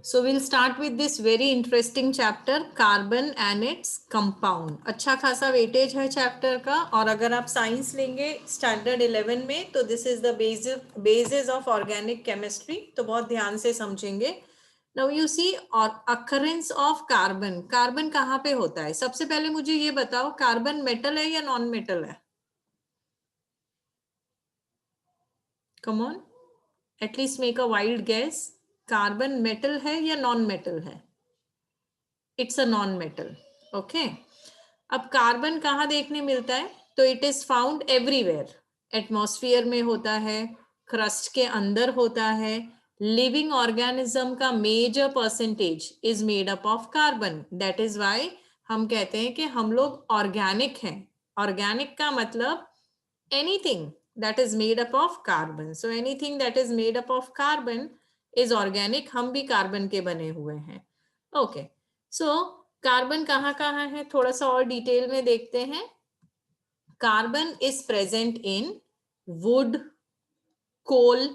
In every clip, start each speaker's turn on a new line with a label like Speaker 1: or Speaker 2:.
Speaker 1: So we'll start with this very interesting chapter, carbon and its compound. अच्छा खासा weightage है chapter का, और अगर आप साइंस लेंगे स्टैंडर्ड 11 में तो this is the basis of organic chemistry, तो बहुत ध्यान से समझेंगे. नाउ यू सी और अकरेंस ऑफ कार्बन. कार्बन कहाँ पे होता है? सबसे पहले मुझे ये बताओ, कार्बन मेटल है या नॉन मेटल है? Come on, at least make a wild guess. Carbon metal है या नॉन मेटल है? It's a non metal. Okay. अब कार्बन कहाँ देखने मिलता है? तो it is found everywhere. Atmosphere में होता है, क्रस्ट के अंदर होता है. लिविंग ऑर्गेनिज्म का major percentage is made up of carbon. That is why हम कहते हैं कि हम लोग ऑर्गेनिक हैं. ऑर्गेनिक का मतलब anything that is made up of carbon. So anything that is made up of carbon is organic. हम भी कार्बन के बने हुए हैं. ओके. सो कार्बन कहाँ कहाँ है, थोड़ा सा और डिटेल में देखते हैं. Carbon is present in wood, coal.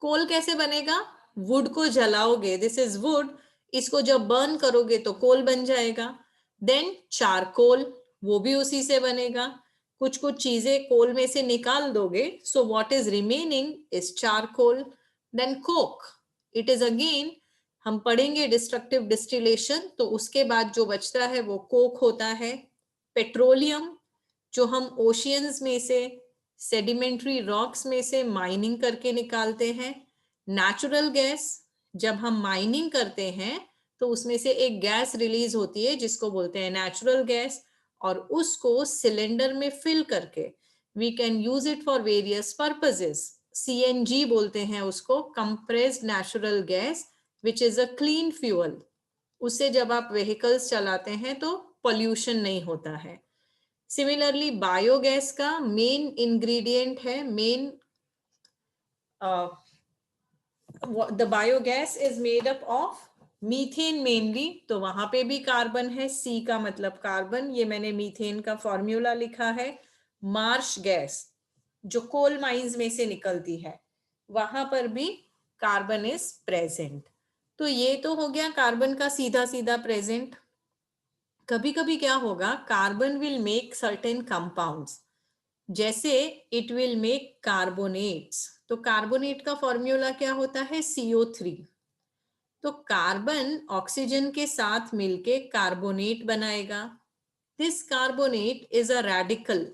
Speaker 1: Coal कैसे बनेगा? वुड को जलाओगे, दिस इज वुड. इसको जब बर्न करोगे तो कोल बन जाएगा. देन चारकोल, वो भी उसी से बनेगा. कुछ कुछ चीजें कोल में से निकाल दोगे, so what is remaining is charcoal. Then coke, it is again, हम पढ़ेंगे डिस्ट्रक्टिव डिस्टिलेशन, तो उसके बाद जो बचता है वो कोक होता है. पेट्रोलियम, जो हम ओशियंस में से, सेडिमेंट्री रॉक्स में से माइनिंग करके निकालते हैं. नेचुरल गैस, जब हम माइनिंग करते हैं तो उसमें से एक गैस रिलीज होती है जिसको बोलते हैं नेचुरल गैस, और उसको सिलेंडर में फिल करके we can use it for various purposes. CNG बोलते हैं उसको, compressed natural gas, which is a clean fuel. उससे जब आप व्हीकल्स चलाते हैं तो पॉल्यूशन नहीं होता है. सिमिलरली बायोगैस का मेन इंग्रेडिएंट है, main the biogas is made up of methane mainly, तो वहां पे भी कार्बन है. सी का मतलब कार्बन, ये मैंने मीथेन का फॉर्मूला लिखा है. मार्श गैस, जो कोल माइंस में से निकलती है, वहां पर भी कार्बन इज प्रेजेंट. तो ये तो हो गया कार्बन का सीधा सीधा प्रेजेंट. कभी कभी क्या होगा, carbon will make certain compounds, जैसे इट विल मेक कार्बोनेट्स. तो कार्बोनेट का फॉर्मूला क्या होता है? CO3. तो कार्बन ऑक्सीजन के साथ मिलके कार्बोनेट बनाएगा. This carbonate is a radical.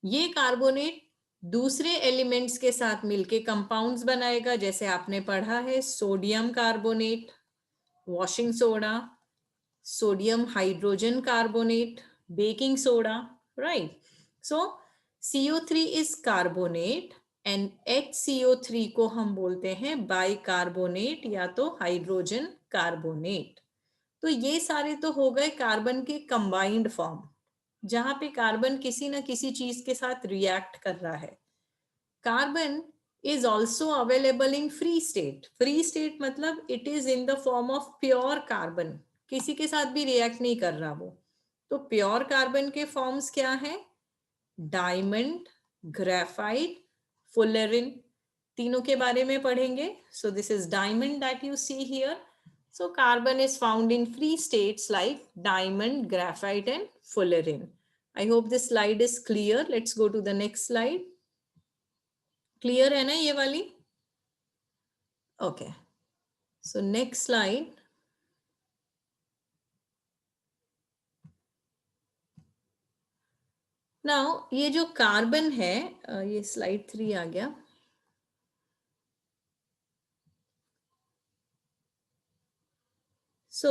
Speaker 1: ये कार्बोनेट दूसरे एलिमेंट्स के साथ मिलके कंपाउंड्स बनाएगा, जैसे आपने पढ़ा है sodium carbonate, washing soda, sodium hydrogen carbonate, baking soda, right. So CO3 is carbonate and HCO3 को हम बोलते हैं बाइकार्बोनेट या तो हाइड्रोजन कार्बोनेट. तो ये सारे तो हो गए कार्बन के कंबाइंड फॉर्म, जहां पे कार्बन किसी ना किसी चीज के साथ रिएक्ट कर रहा है. Carbon is also available in free state. free state मतलब it is in the form of pure carbon. किसी के साथ भी रिएक्ट नहीं कर रहा वो. तो प्योर कार्बन के फॉर्म्स क्या है? Diamond, graphite, fullerene. तीनों के बारे में पढ़ेंगे. So this is diamond that you see here. So carbon is found in free states like diamond, graphite and fullerene. I hope this slide is clear. Let's go to the next slide. Clear है ना ये वाली? Okay. So next slide. Now ये जो carbon है, ये slide 3 आ गया. सो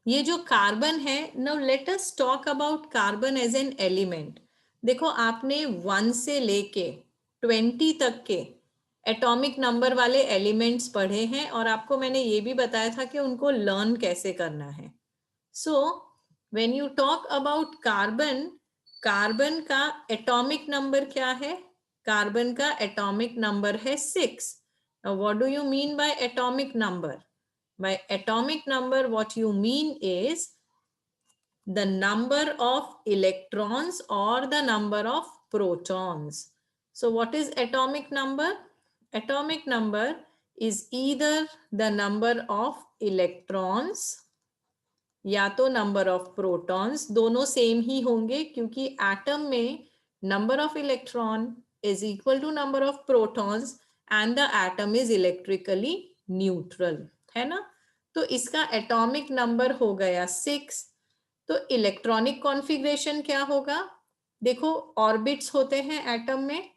Speaker 1: ये जो कार्बन है, now let us talk about carbon as an element. देखो आपने 1 से लेके 20 तक के एटॉमिक नंबर वाले एलिमेंट्स पढ़े हैं, और आपको मैंने ये भी बताया था कि उनको लर्न कैसे करना है. So when you talk about carbon, carbon का एटॉमिक नंबर क्या है? कार्बन का एटॉमिक नंबर है 6. Now what do you mean by atomic number? By atomic number, what you mean is the number of electrons or the number of protons. So what is atomic number? Atomic number is either the number of electrons या तो number of protons, दोनों same ही होंगे क्योंकि atom में number of electron is equal to number of protons and the atom is electrically neutral, है ना। तो इसका एटॉमिक नंबर हो गया 6। तो इलेक्ट्रॉनिक कॉन्फ़िगरेशन क्या होगा? देखो ऑर्बिट्स होते हैं एटम में,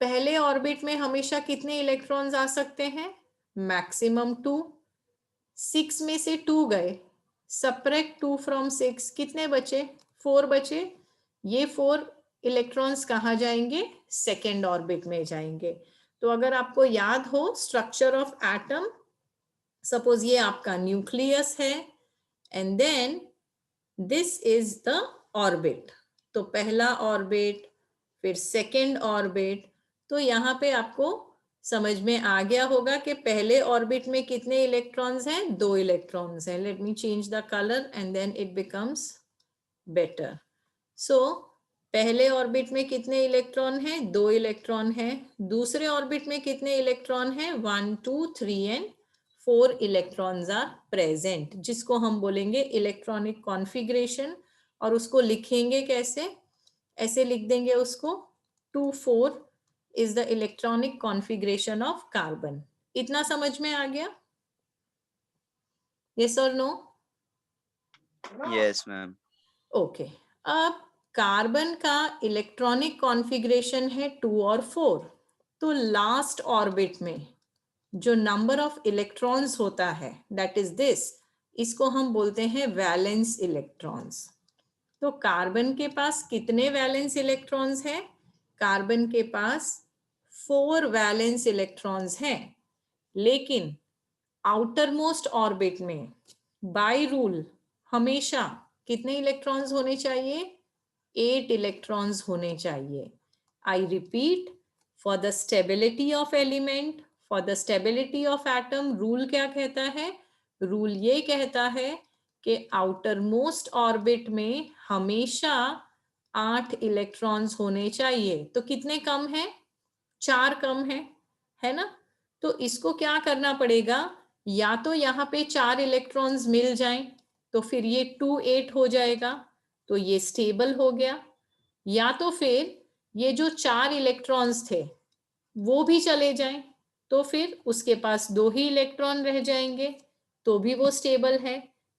Speaker 1: पहले ऑर्बिट में हमेशा कितने इलेक्ट्रॉन्स आ सकते हैं? मैक्सिमम 2। 6 में से 2 गए, सब्ट्रैक्ट 2 फ्रॉम 6, कितने बचे? 4 बचे। ये 4 इलेक्ट्रॉन्स कहाँ जाएंगे? सेकेंड ऑर्बिट में जाएंगे। तो अगर आपको याद हो स्ट्रक्चर ऑफ एटम, सपोज ये आपका न्यूक्लियस है and then this is the orbit. तो पहला ऑर्बिट, फिर सेकेंड ऑर्बिट। तो यहाँ पे आपको समझ में आ गया होगा कि पहले ऑर्बिट में कितने इलेक्ट्रॉन्स हैं? 2 इलेक्ट्रॉन्स हैं। Let me change the colour and then it becomes better. So पहले ऑर्बिट में कितने इलेक्ट्रॉन हैं? 2 इलेक्ट्रॉन हैं। दूसरे ऑर्बिट में कितने इलेक्ट्रॉन हैं? 1 2 3 एंड 4 इलेक्ट्रॉन्स आर प्रेजेंट, जिसको हम बोलेंगे इलेक्ट्रॉनिक कॉन्फ़िगरेशन। और उसको लिखेंगे कैसे? ऐसे लिख देंगे उसको, 2 4 is the electronic configuration of carbon. इतना समझ में आ गया? Yes or no?
Speaker 2: Yes, ma'am.
Speaker 1: Okay. अब कार्बन का इलेक्ट्रॉनिक कॉन्फ़िगरेशन है 2 और 4। तो लास्ट ऑर्बिट में जो नंबर ऑफ इलेक्ट्रॉन्स होता है दैट इज दिस, इसको हम बोलते हैं वैलेंस इलेक्ट्रॉन्स। तो कार्बन के पास कितने वैलेंस इलेक्ट्रॉन्स हैं? कार्बन के पास 4 वैलेंस इलेक्ट्रॉन्स हैं। लेकिन आउटर मोस्ट ऑर्बिट में बाय रूल हमेशा कितने इलेक्ट्रॉन्स होने चाहिए? 8 इलेक्ट्रॉन्स होने चाहिए। I repeat, for the stability of element, for the stability of atom, rule क्या कहता है? रूल ये कहता है कि आउटर मोस्ट ऑर्बिट में हमेशा 8 इलेक्ट्रॉन्स होने चाहिए। तो कितने कम है? 4 कम है ना। तो इसको क्या करना पड़ेगा? या तो यहाँ पे 4 इलेक्ट्रॉन्स मिल जाएं तो फिर ये 2 8 हो जाएगा, तो ये स्टेबल हो गया। या तो फिर ये जो 4 इलेक्ट्रॉन्स थे वो भी चले जाएं तो फिर उसके पास 2 ही इलेक्ट्रॉन रह जाएंगे, तो भी वो स्टेबल है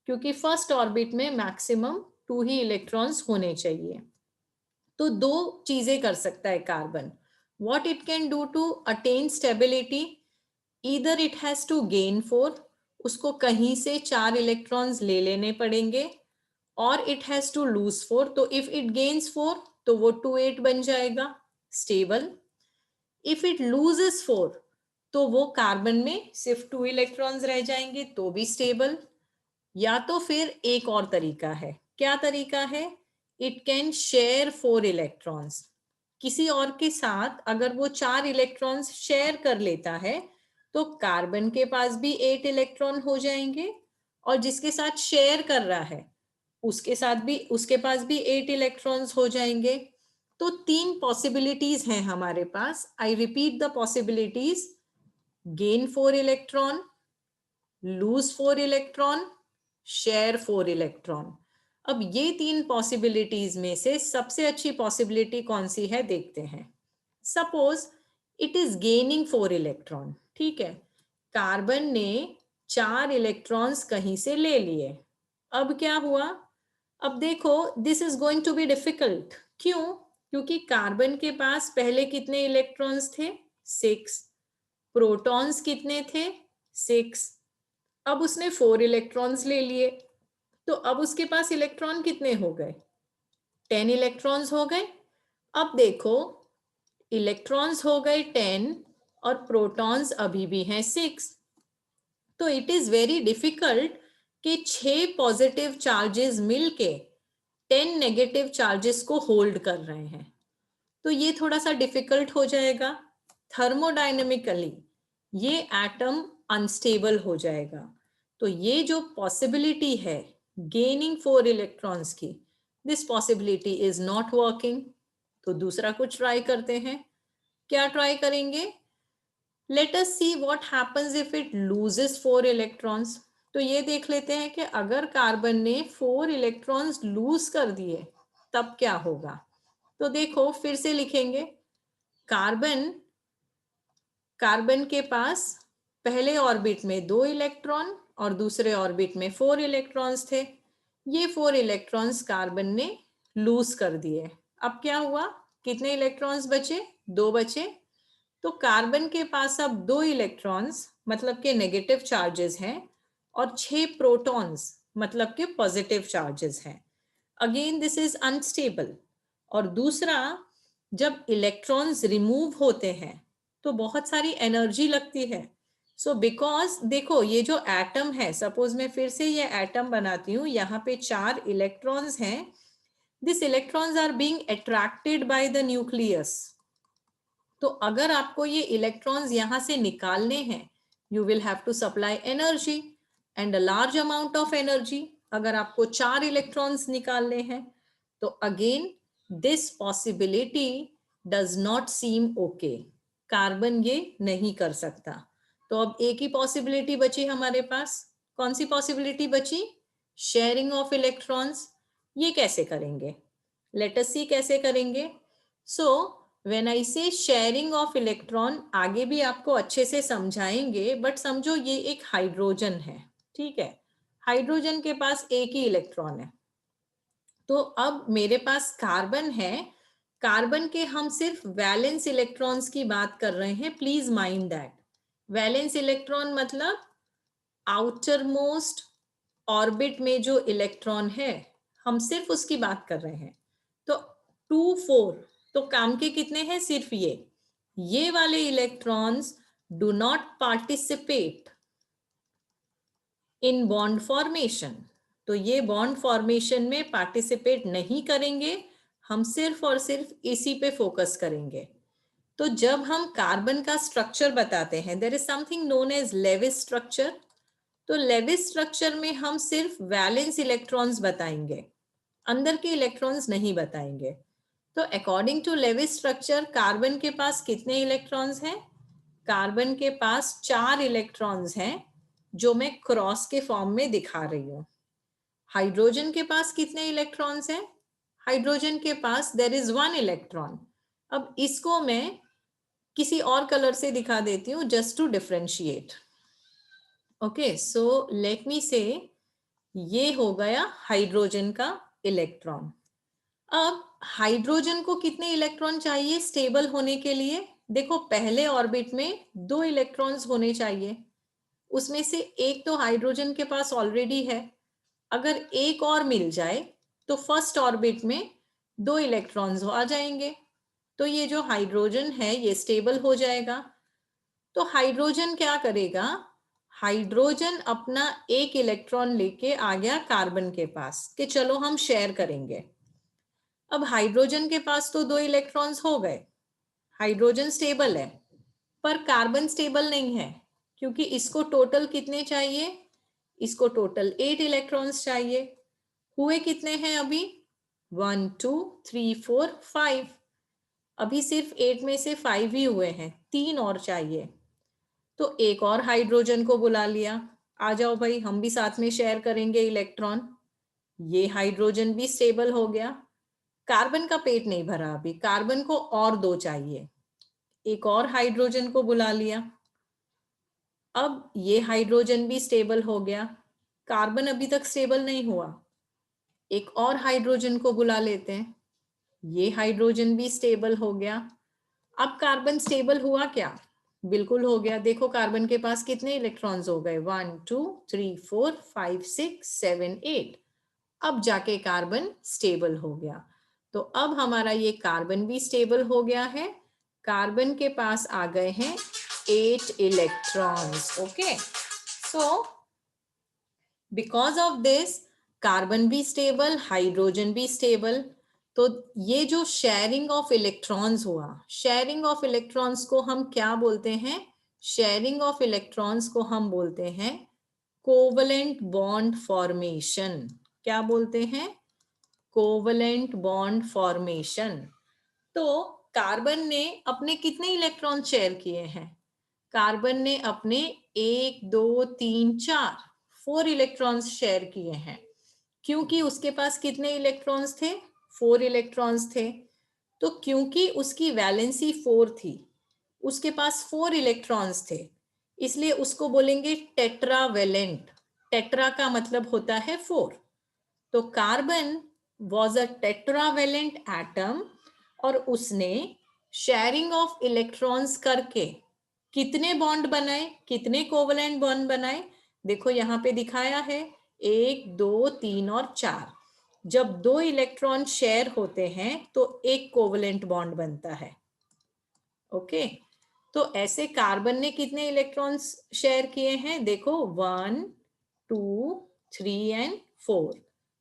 Speaker 1: क्योंकि फर्स्ट ऑर्बिट में मैक्सिमम 2 ही इलेक्ट्रॉन्स होने चाहिए। तो 2 चीजें कर सकता है carbon. What it can do to attain stability? Either it has to gain 4, उसको कहीं से 4 इलेक्ट्रॉन्स ले लेने पड़ेंगे, और इट हैज टू लूज 4। तो इफ इट गेन्स 4 तो वो 2 8 बन जाएगा, स्टेबल। इफ इट लूजेस 4 तो वो कार्बन में सिर्फ 2 इलेक्ट्रॉन्स रह जाएंगे, तो भी स्टेबल। या तो फिर एक और तरीका है। क्या तरीका है? It can share 4 electrons. किसी और के साथ अगर वो 4 इलेक्ट्रॉन्स शेयर कर लेता है तो कार्बन के पास भी 8 इलेक्ट्रॉन हो जाएंगे, और जिसके साथ शेयर कर रहा है उसके पास भी 8 इलेक्ट्रॉन्स हो जाएंगे। तो 3 पॉसिबिलिटीज हैं हमारे पास। I repeat the possibilities: gain 4 electron, lose 4 electron, share 4 electron. अब ये 3 पॉसिबिलिटीज में से सबसे अच्छी पॉसिबिलिटी कौन सी है देखते हैं। Suppose it is gaining 4 electron, ठीक है। कार्बन ने 4 इलेक्ट्रॉन्स कहीं से ले लिए। अब क्या हुआ? अब देखो, this is going to be difficult. क्यों? क्योंकि कार्बन के पास पहले कितने इलेक्ट्रॉन्स थे? 6। प्रोटॉन्स कितने थे? 6। अब उसने 4 इलेक्ट्रॉन्स ले लिए, तो अब उसके पास इलेक्ट्रॉन कितने हो गए? 10 इलेक्ट्रॉन्स हो गए। अब देखो, इलेक्ट्रॉन्स हो गए 10 और प्रोटॉन्स अभी भी हैं 6। तो इट इज वेरी डिफिकल्ट कि 6 पॉजिटिव चार्जेस मिलके 10 नेगेटिव चार्जेस को होल्ड कर रहे हैं। तो ये थोड़ा सा डिफिकल्ट हो जाएगा। थर्मोडायनेमिकली ये एटम अनस्टेबल हो जाएगा। तो ये जो पॉसिबिलिटी है गेनिंग 4 इलेक्ट्रॉन्स की, this possibility is not working. तो दूसरा कुछ ट्राई करते हैं। क्या ट्राई करेंगे? Let us see what happens if it loses 4 electrons. तो ये देख लेते हैं कि अगर कार्बन ने 4 इलेक्ट्रॉन्स लूज कर दिए तब क्या होगा। तो देखो फिर से लिखेंगे, कार्बन कार्बन के पास पहले ऑर्बिट में 2 इलेक्ट्रॉन और दूसरे ऑर्बिट में 4 इलेक्ट्रॉन्स थे। ये 4 इलेक्ट्रॉन्स कार्बन ने लूज कर दिए। अब क्या हुआ, कितने इलेक्ट्रॉन्स बचे, 2 बचे। तो कार्बन के पास अब 2 इलेक्ट्रॉन्स मतलब के नेगेटिव चार्जेस हैं और 6 प्रोटॉन्स मतलब के पॉजिटिव चार्जेस हैं। Again this is unstable. और दूसरा, जब इलेक्ट्रॉन्स रिमूव होते हैं तो बहुत सारी एनर्जी लगती है। सो बिकॉज देखो ये जो एटम है, सपोज मैं फिर से ये एटम बनाती हूँ, यहाँ पे 4 इलेक्ट्रॉन्स हैं। This electrons are being attracted by the nucleus. तो अगर आपको ये इलेक्ट्रॉन्स यहाँ से निकालने हैं, you will have to supply energy and a large amount of energy. अगर आपको 4 इलेक्ट्रॉन्स निकालने हैं तो again this possibility does not seem okay. Carbon ये नहीं कर सकता। तो अब एक ही पॉसिबिलिटी बची हमारे पास। कौन सी पॉसिबिलिटी बची, शेयरिंग ऑफ इलेक्ट्रॉन्स। ये कैसे करेंगे, लेट अस सी कैसे करेंगे। सो व्हेन आई से शेयरिंग ऑफ इलेक्ट्रॉन, आगे भी आपको अच्छे से समझाएंगे, बट समझो ये एक हाइड्रोजन है, ठीक है। हाइड्रोजन के पास एक ही इलेक्ट्रॉन है। तो अब मेरे पास कार्बन है, कार्बन के हम सिर्फ वैलेंस इलेक्ट्रॉन्स की बात कर रहे हैं, please mind that. Valence electron मतलब आउटर मोस्ट ऑर्बिट में जो इलेक्ट्रॉन है, हम सिर्फ उसकी बात कर रहे हैं। तो 2 4 तो काम के कितने हैं, सिर्फ ये वाले electrons do not participate in bond formation. तो ये बॉन्ड फॉर्मेशन में पार्टिसिपेट नहीं करेंगे, हम सिर्फ और सिर्फ इसी पे फोकस करेंगे। तो जब हम कार्बन का स्ट्रक्चर बताते हैं, there is something known as Lewis structure. तो लेविस स्ट्रक्चर में हम सिर्फ वैलेंस इलेक्ट्रॉन्स बताएंगे, अंदर के इलेक्ट्रॉन्स नहीं बताएंगे। तो according to Lewis structure carbon के पास कितने इलेक्ट्रॉन्स हैं, कार्बन के पास 4 इलेक्ट्रॉन्स हैं, जो मैं क्रॉस के फॉर्म में दिखा रही हूँ। हाइड्रोजन के पास कितने इलेक्ट्रॉन्स हैं, हाइड्रोजन के पास देयर इज 1 इलेक्ट्रॉन। अब इसको मैं किसी और कलर से दिखा देती हूँ just to differentiate. Okay, so let me say ये हो गया हाइड्रोजन का इलेक्ट्रॉन। अब हाइड्रोजन को कितने इलेक्ट्रॉन चाहिए स्टेबल होने के लिए, देखो पहले ऑर्बिट में 2 इलेक्ट्रॉन्स होने चाहिए, उसमें से एक तो हाइड्रोजन के पास ऑलरेडी है। अगर एक और मिल जाए तो फर्स्ट ऑर्बिट में 2 इलेक्ट्रॉन्स आ जाएंगे। तो ये जो हाइड्रोजन है ये स्टेबल हो जाएगा। तो हाइड्रोजन क्या करेगा, हाइड्रोजन अपना एक इलेक्ट्रॉन लेके आ गया कार्बन के पास कि चलो हम शेयर करेंगे। अब हाइड्रोजन के पास तो 2 इलेक्ट्रॉन्स हो गए, हाइड्रोजन स्टेबल है, पर कार्बन स्टेबल नहीं है, क्योंकि इसको टोटल कितने चाहिए, इसको टोटल 8 इलेक्ट्रॉन्स चाहिए। हुए कितने हैं अभी, 1 2 3 4 5। अभी सिर्फ 8 में से 5 ही हुए हैं, 3 और चाहिए। तो एक और हाइड्रोजन को बुला लिया, आ जाओ भाई हम भी साथ में शेयर करेंगे इलेक्ट्रॉन। ये हाइड्रोजन भी स्टेबल हो गया। कार्बन का पेट नहीं भरा अभी, कार्बन को और 2 चाहिए, एक और हाइड्रोजन को बुला लिया। अब ये हाइड्रोजन भी स्टेबल हो गया, कार्बन अभी तक स्टेबल नहीं हुआ, एक और हाइड्रोजन को बुला लेते हैं, ये हाइड्रोजन भी स्टेबल हो गया। अब कार्बन स्टेबल हुआ क्या, बिल्कुल हो गया। देखो कार्बन के पास कितने इलेक्ट्रॉन्स हो गए, 1 2 3 4 5 6 7 8। अब जाके कार्बन स्टेबल हो गया। तो अब हमारा ये कार्बन भी स्टेबल हो गया है, कार्बन के पास आ गए हैं 8 electrons. Okay, so because of this carbon भी स्टेबल, हाइड्रोजन भी स्टेबल। तो ये जो शेयरिंग ऑफ इलेक्ट्रॉन्स हुआ, शेयरिंग ऑफ इलेक्ट्रॉन्स को हम क्या बोलते हैं, शेयरिंग ऑफ इलेक्ट्रॉन्स को हम बोलते हैं कोवलेंट बॉन्ड फॉर्मेशन। क्या बोलते हैं, कोवलेंट बॉन्ड फॉर्मेशन। तो कार्बन ने अपने कितने इलेक्ट्रॉन शेयर किए हैं, कार्बन ने अपने 1 2 3 4 4 इलेक्ट्रॉन्स शेयर किए हैं, क्योंकि उसके पास कितने इलेक्ट्रॉन्स थे? 4 इलेक्ट्रॉन्स थे। तो क्योंकि उसकी वैलेंसी 4 थी, उसके पास 4 इलेक्ट्रॉन्स थे, इसलिए उसको बोलेंगे टेट्रावेलेंट। टेट्रा का मतलब होता है 4। तो carbon was a tetravalent atom, और उसने शेयरिंग ऑफ इलेक्ट्रॉन्स करके कितने बॉन्ड बनाए, कितने कोवलेंट बॉन्ड बनाए? देखो यहाँ पे दिखाया है 1 2 3 और 4। जब 2 इलेक्ट्रॉन शेयर होते हैं तो एक कोवलेंट बॉन्ड बनता है। ओके, तो ऐसे कार्बन ने कितने इलेक्ट्रॉन्स शेयर किए हैं? देखो 1 2 3 एंड 4।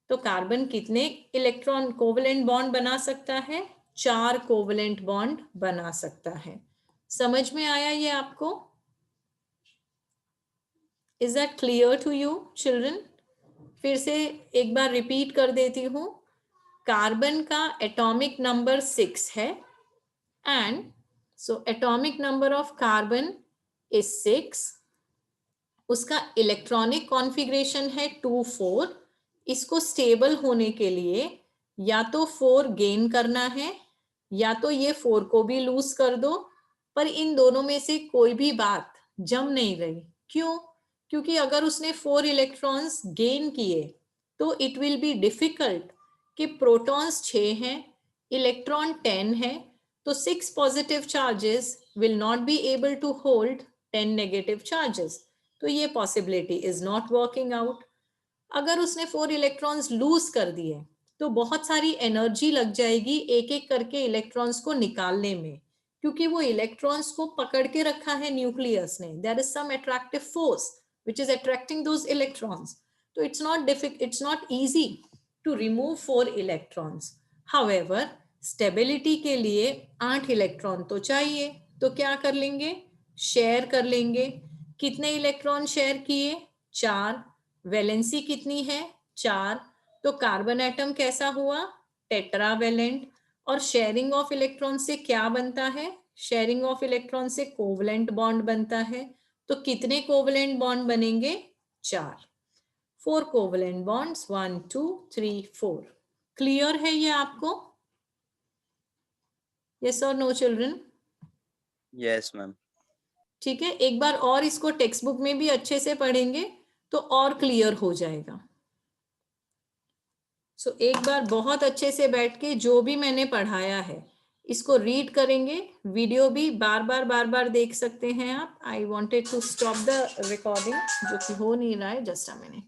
Speaker 1: तो कार्बन कितने इलेक्ट्रॉन कोवलेंट बॉन्ड बना सकता है? 4 कोवलेंट बॉन्ड बना सकता है। समझ में आया ये आपको? Is that clear to you children? फिर से एक बार रिपीट कर देती हूँ। कार्बन का एटॉमिक नंबर 6 है, and so atomic number of carbon is 6। उसका इलेक्ट्रॉनिक कॉन्फ़िगरेशन है 2 4। इसको स्टेबल होने के लिए या तो 4 गेन करना है, या तो ये 4 को भी लूज कर दो, पर इन दोनों में से कोई भी बात जम नहीं रही। क्यों? क्योंकि अगर उसने 4 इलेक्ट्रॉन्स गेन किए तो इट विल बी डिफिकल्ट, कि प्रोटॉन्स 6 हैं, इलेक्ट्रॉन 10 है, तो 6 positive charges will not be able to hold 10 negative charges. तो ये possibility is not working out. अगर उसने 4 इलेक्ट्रॉन्स लूज कर दिए तो बहुत सारी एनर्जी लग जाएगी एक एक करके इलेक्ट्रॉन्स को निकालने में, क्योंकि वो इलेक्ट्रॉन्स को पकड़ के रखा है न्यूक्लियस ने। There is some attractive force which is attracting those electrons. तो it's not easy to remove 4 electrons. However stability के लिए 8 इलेक्ट्रॉन तो चाहिए, तो क्या कर लेंगे? शेयर कर लेंगे। कितने इलेक्ट्रॉन शेयर किए? 4। वैलेंसी कितनी है? 4। तो कार्बन एटम कैसा हुआ? टेट्रावेलेंट। और शेयरिंग ऑफ इलेक्ट्रॉन से क्या बनता है? शेयरिंग ऑफ इलेक्ट्रॉन से कोवलेंट बॉन्ड बनता है। तो कितने कोवलेंट बॉन्ड बनेंगे? 4। 4 कोवलेंट बॉन्ड्स, 1 2 3 4। क्लियर है ये आपको? यस और नो चिल्ड्रन?
Speaker 2: Yes ma'am.
Speaker 1: ठीक है, एक बार और इसको टेक्स्ट बुक में भी अच्छे से पढ़ेंगे तो और क्लियर हो जाएगा। सो एक बार बहुत अच्छे से बैठ के जो भी मैंने पढ़ाया है इसको रीड करेंगे। वीडियो भी बार बार देख सकते हैं आप। I wanted to stop the recording, जो कि हो नहीं रहा है। Just a minute.